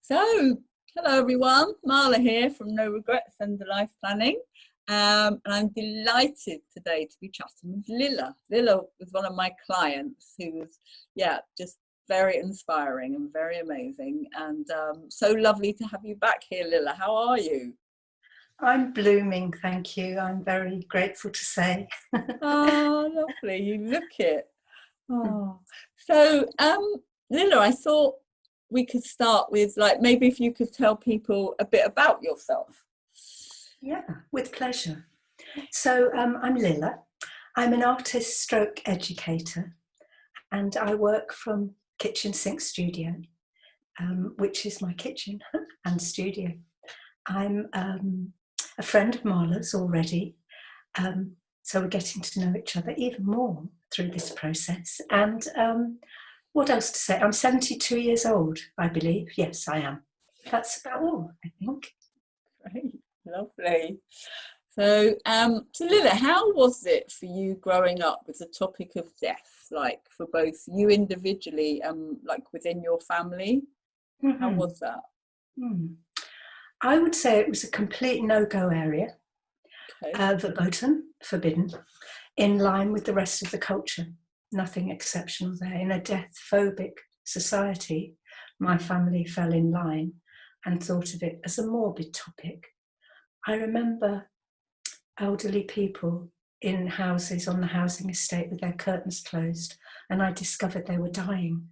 So, hello everyone, Marla here from No Regrets Under Life Planning. And I'm delighted today to be chatting with Lilla. Lilla was one of my clients who was, just very inspiring and very amazing. And so lovely to have you back here, Lilla. How are you? I'm blooming, thank you. I'm very grateful to say. Oh, lovely. You look it. Oh, so Lilla, I thought we could start with maybe if you could tell people a bit about yourself. Yeah, with pleasure. So I'm Lilla. I'm an artist stroke educator, and I work from Kitchen Sink Studio, which is my kitchen and studio. I'm a friend of Marla's already, so we're getting to know each other even more through this process. And what else to say? I'm 72 years old, I believe. Yes, I am. That's about all, I think. Great, lovely. So, Lilla, how was it for you growing up with the topic of death, like for both you individually and like within your family? Mm-hmm. How was that? I would say it was a complete no-go area, verboten, forbidden, in line with the rest of the culture. Nothing exceptional there. In a death-phobic society, my family fell in line and thought of it as a morbid topic. I remember elderly people in houses on the housing estate with their curtains closed, and I discovered they were dying,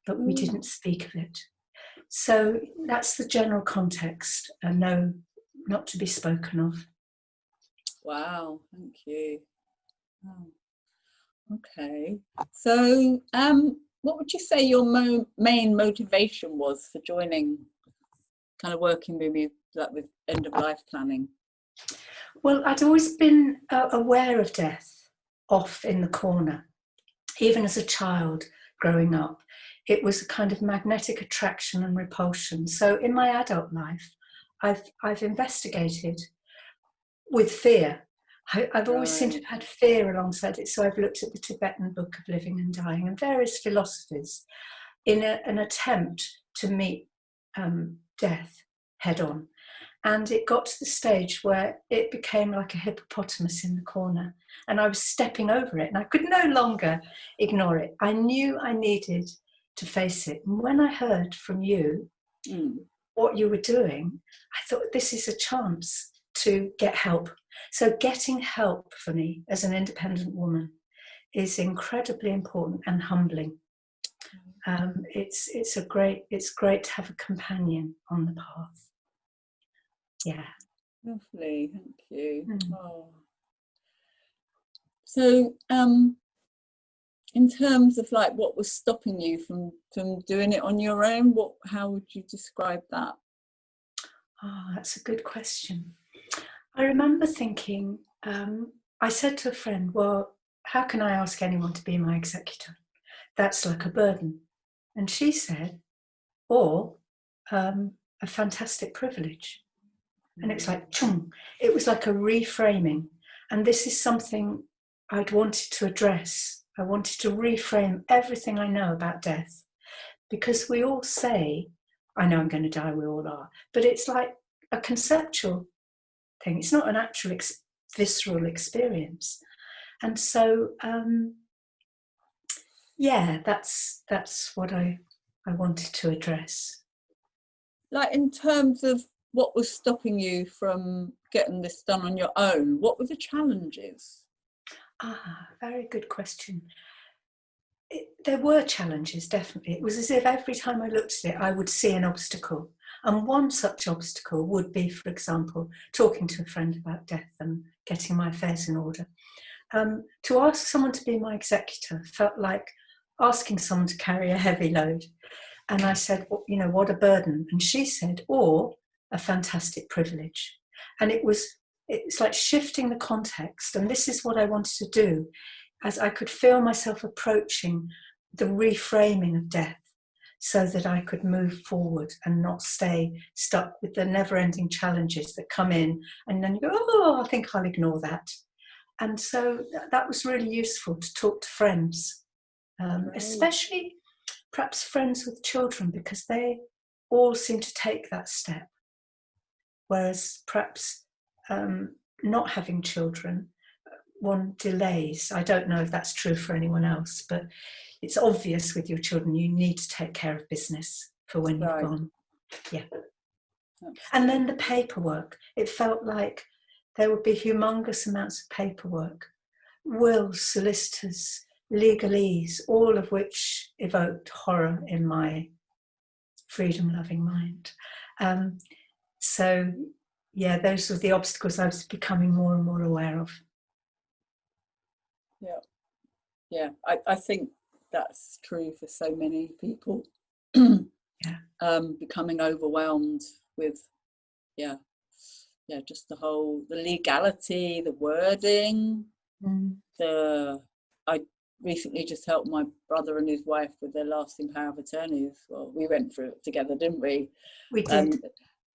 but we didn't speak of it. So that's the general context, no, not to be spoken of. Wow, thank you. Oh. Okay, so what would you say your main motivation was for joining, kind of working maybe with end of life planning? Well, I'd always been aware of death off in the corner, even as a child growing up. It was a kind of magnetic attraction and repulsion. So in my adult life, I've investigated with fear. I've always seemed to have had fear alongside it. So I've looked at the Tibetan Book of Living and Dying and various philosophies in an attempt to meet death head on. And it got to the stage where it became like a hippopotamus in the corner, and I was stepping over it, and I could no longer ignore it. I knew I needed to face it. And when I heard from you what you were doing, I thought, this is a chance to get help. So getting help for me as an independent woman is incredibly important and humbling. It's great to have a companion on the path. Yeah. Lovely, thank you. Oh. So, in terms of what was stopping you from doing it on your own, how would you describe that? Oh, that's a good question. I remember thinking, I said to a friend, well, how can I ask anyone to be my executor? That's like a burden. And she said, or a fantastic privilege. And it's like, chung. It was like a reframing. And this is something I'd wanted to address. I wanted to reframe everything I know about death. Because we all say, I know I'm going to die, we all are. But it's like a conceptual thing. It's not an actual visceral experience. And so, that's what I wanted to address. Like in terms of what was stopping you from getting this done on your own, what were the challenges? Very good question. There were challenges, definitely. It was as if every time I looked at it, I would see an obstacle. And one such obstacle would be, for example, talking to a friend about death and getting my affairs in order. To ask someone to be my executor felt like asking someone to carry a heavy load. And I said, well, what a burden. And she said, or a fantastic privilege. And it's like shifting the context. And this is what I wanted to do, as I could feel myself approaching the reframing of death so that I could move forward and not stay stuck with the never-ending challenges that come in. And then you go, oh, I think I'll ignore that. And so that was really useful to talk to friends, especially perhaps friends with children, because they all seem to take that step. Whereas perhaps not having children, one delays. I don't know if that's true for anyone else, but it's obvious with your children, you need to take care of business for when you've gone. Yeah. And then the paperwork, it felt like there would be humongous amounts of paperwork, wills, solicitors, legalese, all of which evoked horror in my freedom-loving mind. So, yeah, those were the obstacles I was becoming more and more aware of. Yeah, I think that's true for so many people. Becoming overwhelmed with, just the legality, the wording, I recently just helped my brother and his wife with their lasting power of attorney. Well, we went through it together, didn't we? We did.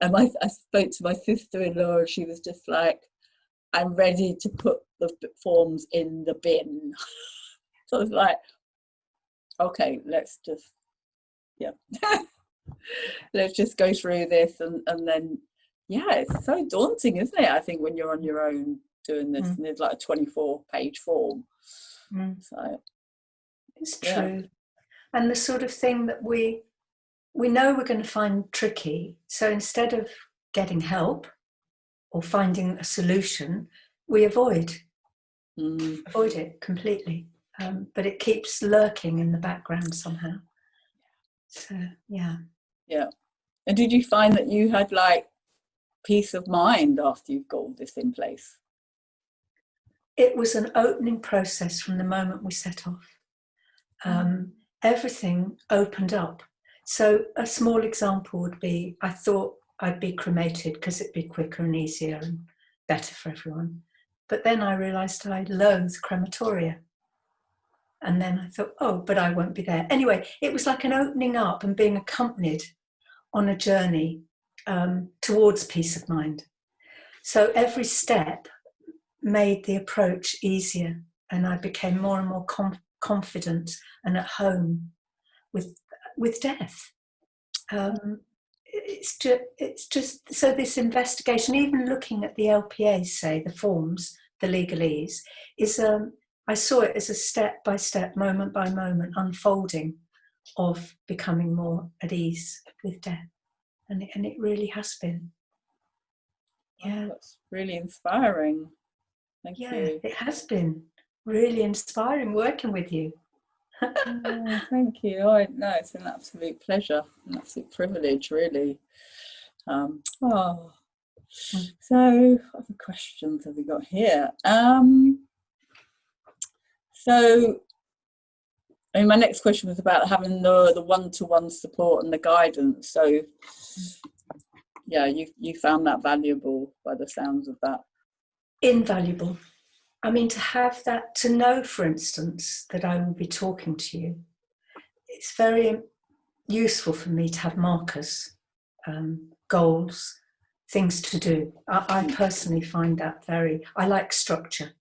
And I spoke to my sister-in-law, and she was just like, I'm ready to put the forms in the bin. So I was like, okay, let's just let's just go through this, and then it's so daunting, isn't it? I think when you're on your own doing this, and there's like a 24-page form. So it's true. And the sort of thing that we know we're going to find tricky, so instead of getting help or finding a solution, we avoid it completely. But it keeps lurking in the background somehow. So, yeah. And did you find that you had like peace of mind after you've got all this in place? It was an opening process from the moment we set off. Everything opened up. So a small example would be, I thought I'd be cremated because it'd be quicker and easier and better for everyone. But then I realised I loathe crematoria. And then I thought, oh, but I won't be there. Anyway, it was like an opening up and being accompanied on a journey towards peace of mind. So every step made the approach easier, and I became more and more confident and at home with death. It's just so this investigation, even looking at the LPAs, say the forms, the legalese, is I saw it as a step by step, moment by moment unfolding of becoming more at ease with death, and it really has been. Yeah, that's really inspiring. Thank you. It has been really inspiring working with you. Thank you. No, it's an absolute pleasure, an absolute privilege, really. So, what other questions have we got here? So, my next question was about having the one-to-one support and the guidance. So, you found that valuable by the sounds of that. Invaluable. I mean, to have that, to know, for instance, that I will be talking to you, it's very useful for me to have markers, goals, things to do. I personally find that I like structure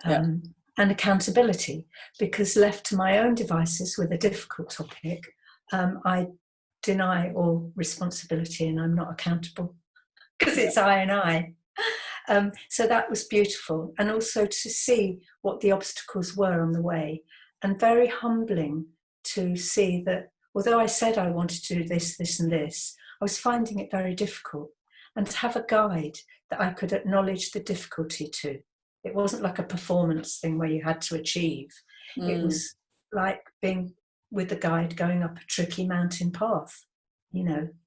and accountability, because left to my own devices with a difficult topic, I deny all responsibility and I'm not accountable because it's I and I. So that was beautiful, and also to see what the obstacles were on the way, and very humbling to see that although I said I wanted to do this, this and this, I was finding it very difficult, and to have a guide that I could acknowledge the difficulty to. It wasn't like a performance thing where you had to achieve. It was like being with the guide going up a tricky mountain path.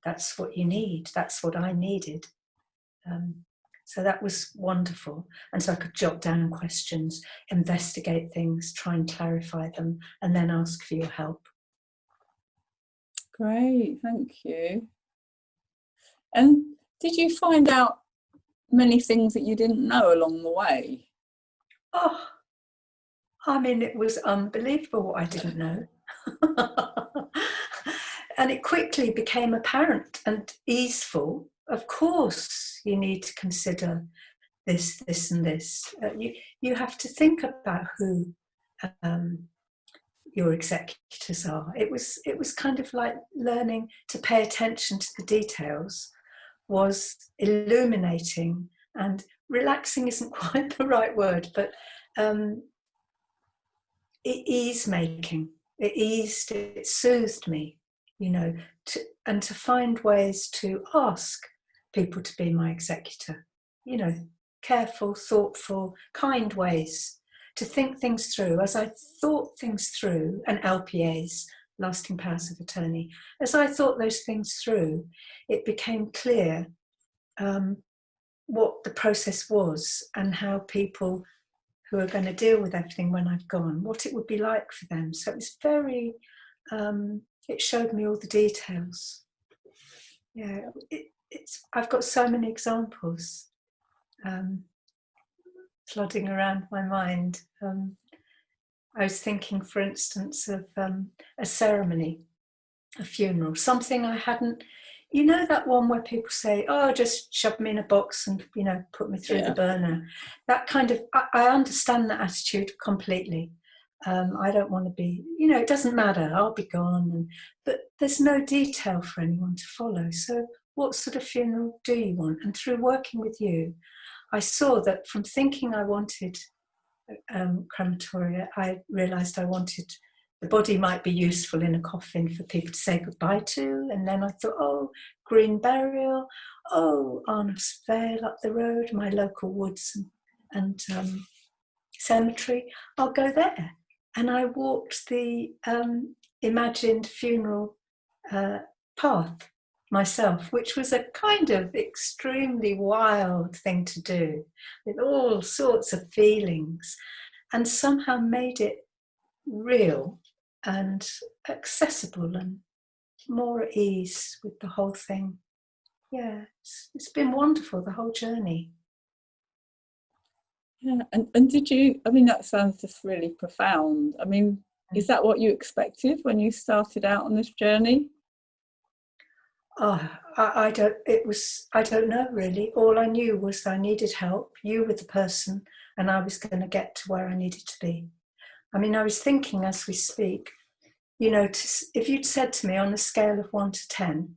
That's what you need. That's what I needed. So that was wonderful. And so I could jot down questions, investigate things, try and clarify them, and then ask for your help. Great, thank you. And did you find out many things that you didn't know along the way? Oh, I mean, it was unbelievable what I didn't know. And it quickly became apparent and easeful. Of course, you need to consider this, this and this. You have to think about who your executors are. It was kind of like learning to pay attention to the details was illuminating, and relaxing isn't quite the right word, but ease making. It soothed me, you know, to find ways to ask people to be my executor, you know, careful, thoughtful, kind ways to think things through. As I thought things through, and LPAs, lasting powers of attorney, as I thought those things through, it became clear what the process was and how people who are going to deal with everything when I've gone, what it would be like for them. So it was very, it showed me all the details. Yeah, I've got so many examples flooding around my mind. I was thinking, for instance, of a ceremony, a funeral, something I hadn't, you know, that one where people say, oh, just shove me in a box and, you know, put me through the burner. That kind of, I understand that attitude completely. I don't want to be, you know, it doesn't matter, I'll be gone. But there's no detail for anyone to follow. So what sort of funeral do you want? And through working with you, I saw that from thinking I wanted crematoria, I realised I wanted, the body might be useful in a coffin for people to say goodbye to. And then I thought, oh, green burial, oh, Arnos Vale up the road, my local woods and cemetery, I'll go there. And I walked the imagined funeral path myself, which was a kind of extremely wild thing to do, with all sorts of feelings, and somehow made it real and accessible and more at ease with the whole thing. Yeah, it's been wonderful, the whole journey. Yeah, and did you, I mean, that sounds just really profound. I mean, is that what you expected when you started out on this journey? Oh, I don't know really. All I knew was I needed help. You were the person, and I was going to get to where I needed to be. I mean, I was thinking as we speak, you know, if you'd said to me on a scale of 1 to 10,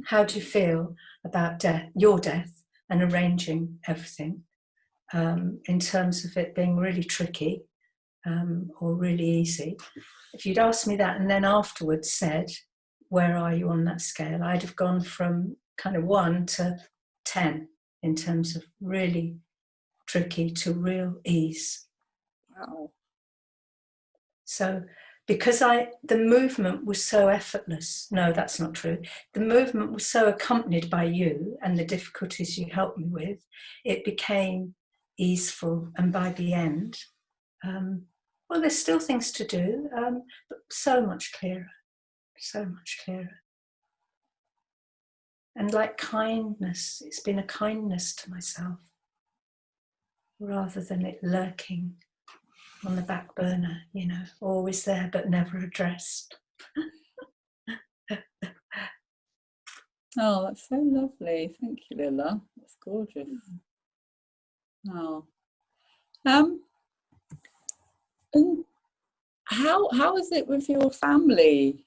how do you feel about death, your death, and arranging everything, in terms of it being really tricky or really easy? If you'd asked me that and then afterwards said, where are you on that scale? I'd have gone from kind of 1 to 10 in terms of really tricky to real ease. Wow. So because the movement was so effortless, no, that's not true. The movement was so accompanied by you and the difficulties you helped me with, it became easeful. And by the end, well, there's still things to do, but so much clearer. So much clearer. And like kindness, it's been a kindness to myself rather than it lurking on the back burner, you know, always there but never addressed. Oh, that's so lovely. Thank you, Lilla. That's gorgeous. Oh. And how is it with your family?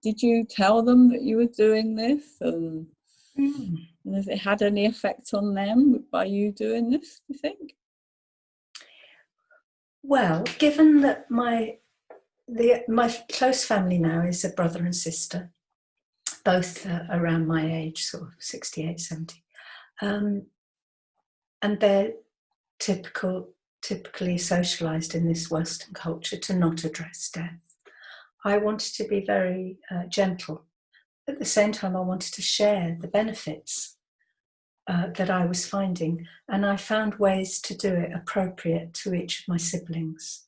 Did you tell them that you were doing this, and has it had any effect on them by you doing this, do you think? Well, given that my close family now is a brother and sister, both around my age, sort of 68, 70, and they're typically socialised in this Western culture to not address death. I wanted to be very gentle. At the same time, I wanted to share the benefits that I was finding, and I found ways to do it appropriate to each of my siblings.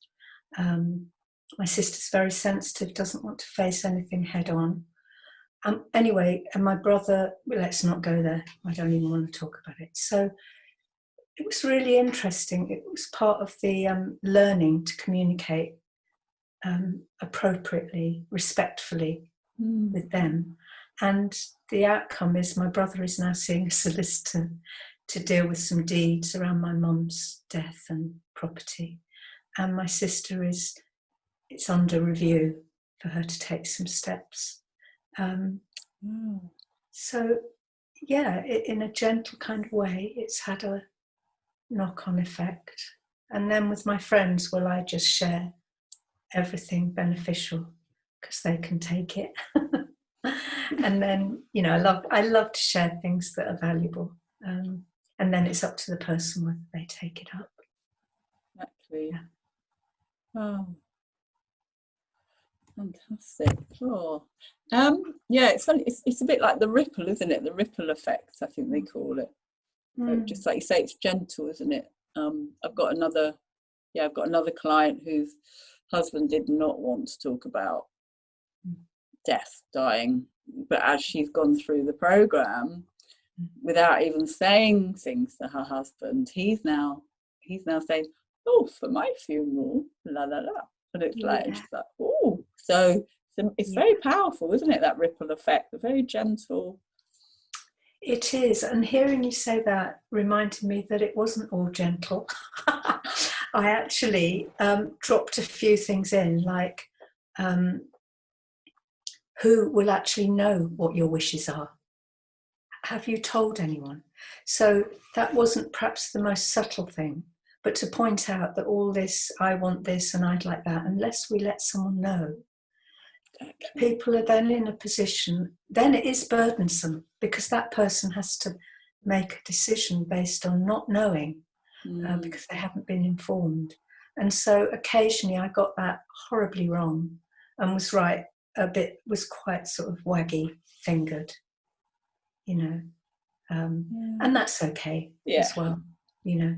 My sister's very sensitive, doesn't want to face anything head on. Anyway, and my brother, well, let's not go there. I don't even want to talk about it. So it was really interesting. It was part of the learning to communicate appropriately, respectfully with them. And the outcome is my brother is now seeing a solicitor to deal with some deeds around my mum's death and property. And my sister is it's under review for her to take some steps. So, yeah, in a gentle kind of way, it's had a knock-on effect. And then with my friends, well, I just share everything beneficial because they can take it. And then, you know, I love to share things that are valuable. And then it's up to the person whether they take it up. Exactly. Yeah. Oh, fantastic. Oh, yeah, it's funny. It's a bit like the ripple, isn't it? The ripple effect, I think they call it. So just like you say, it's gentle, isn't it? I've got another client whose husband did not want to talk about death, dying, but as she's gone through the program, without even saying things to her husband, he's now saying, "Oh, for my funeral, la la la," and it's like, Yeah. and she's like, "Oh," so it's very powerful, isn't it? That ripple effect, a very gentle. It is, and hearing you say that reminded me that it wasn't all gentle. I actually dropped a few things in, like who will actually know what your wishes are? Have you told anyone? So that wasn't perhaps the most subtle thing, but to point out that all this, I want this and I'd like that, unless we let someone know, people are then in a position, then it is burdensome because that person has to make a decision based on not knowing because they haven't been informed. And so occasionally I got that horribly wrong and was quite sort of waggy fingered, you know, and that's okay as well, you know.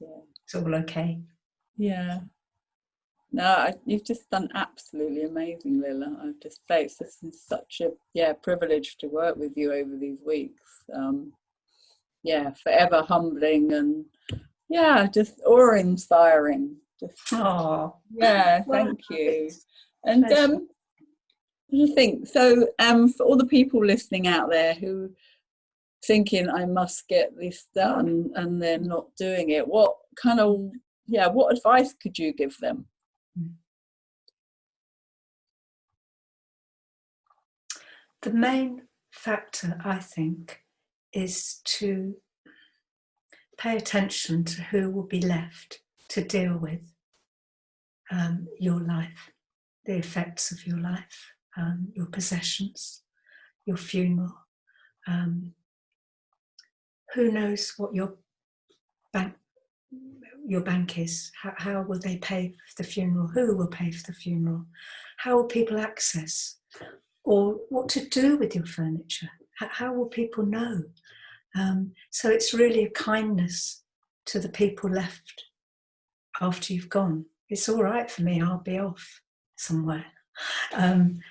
It's all okay. Yeah. No, you've just done absolutely amazing, Lilla. I have to say, it's just been such a privilege to work with you over these weeks. Forever humbling and just awe-inspiring. Oh, thank you. And you think so? For all the people listening out there who thinking I must get this done and they're not doing it, what advice could you give them? The main factor, I think, is to pay attention to who will be left to deal with your life, the effects of your life, your possessions, your funeral. Who knows what your bank is? How will they pay for the funeral? Who will pay for the funeral? How will people access? Or what to do with your furniture? How will people know? So it's really a kindness to the people left after you've gone. It's all right for me, I'll be off somewhere. And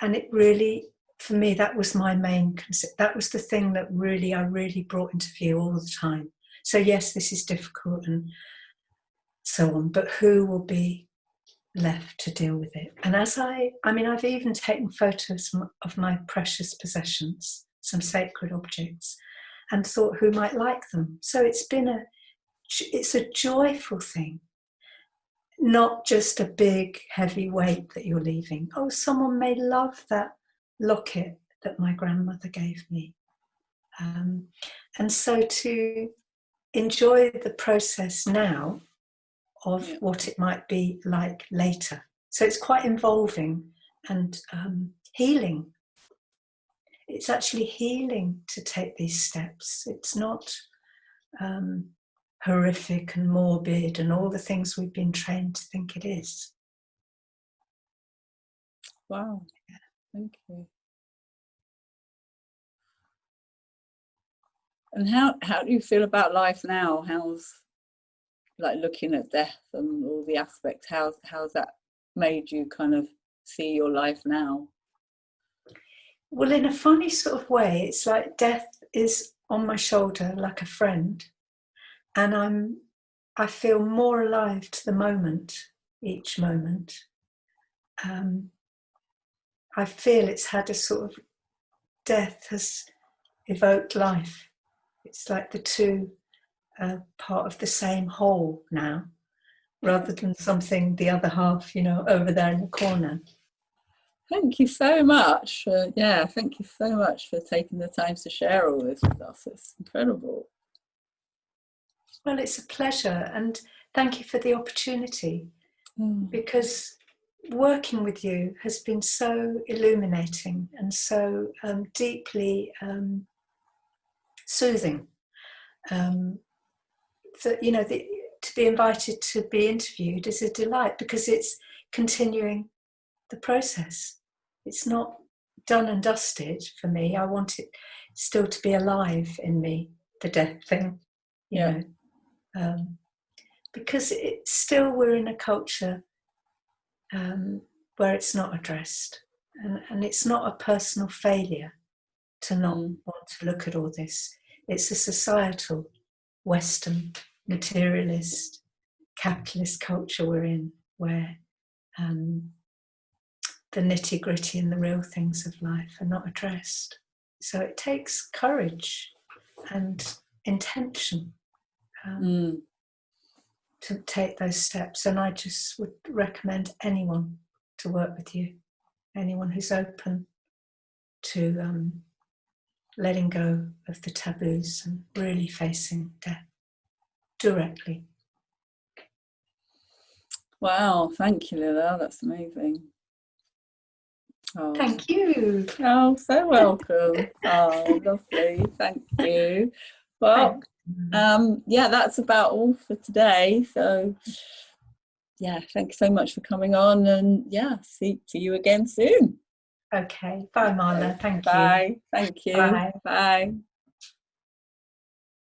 it really, for me, that was my main concept. That was the thing that I really brought into view all the time. So yes, this is difficult and so on, but who will be left to deal with it? And I've even taken photos of my precious possessions, some sacred objects, and thought who might like them. So it's a joyful thing, not just a big heavy weight that you're leaving. Oh, someone may love that locket that my grandmother gave me. And so to enjoy the process now of what it might be like later. So it's quite involving and healing. It's actually healing to take these steps. It's not horrific and morbid and all the things we've been trained to think it is. Wow, thank you. And how do you feel about life now? How's like looking at death and all the aspects? How's that made you kind of see your life now? Well, in a funny sort of way, it's like death is on my shoulder like a friend, and I feel more alive to the moment, each moment. I feel it's had a sort of, death has evoked life. It's like the two are part of the same whole now. rather than something the other half, over there in the corner. Thank you so much thank you so much for taking the time to share all this with us. It's incredible. Well, it's a pleasure, and thank you for the opportunity, because working with you has been so illuminating and so deeply soothing. That to be invited to be interviewed is a delight, because it's continuing the process. It's not done and dusted for me. I want it still to be alive in me, the death thing, because it's still, we're in a culture where it's not addressed, and it's not a personal failure to not want to look at all this. It's a societal, Western, materialist, capitalist culture we're in, where the nitty-gritty and the real things of life are not addressed. So it takes courage and intention to take those steps. And I just would recommend anyone to work with you, anyone who's open to letting go of the taboos and really facing death directly. Wow, thank you, Lilla. That's amazing. Oh. Thank you. Oh, so welcome. Oh, lovely. Thank you. Well, that's about all for today. So, thank you so much for coming on, and see you again soon. Okay. Bye, Marla. Thank you. Bye. Thank you. Bye. Bye.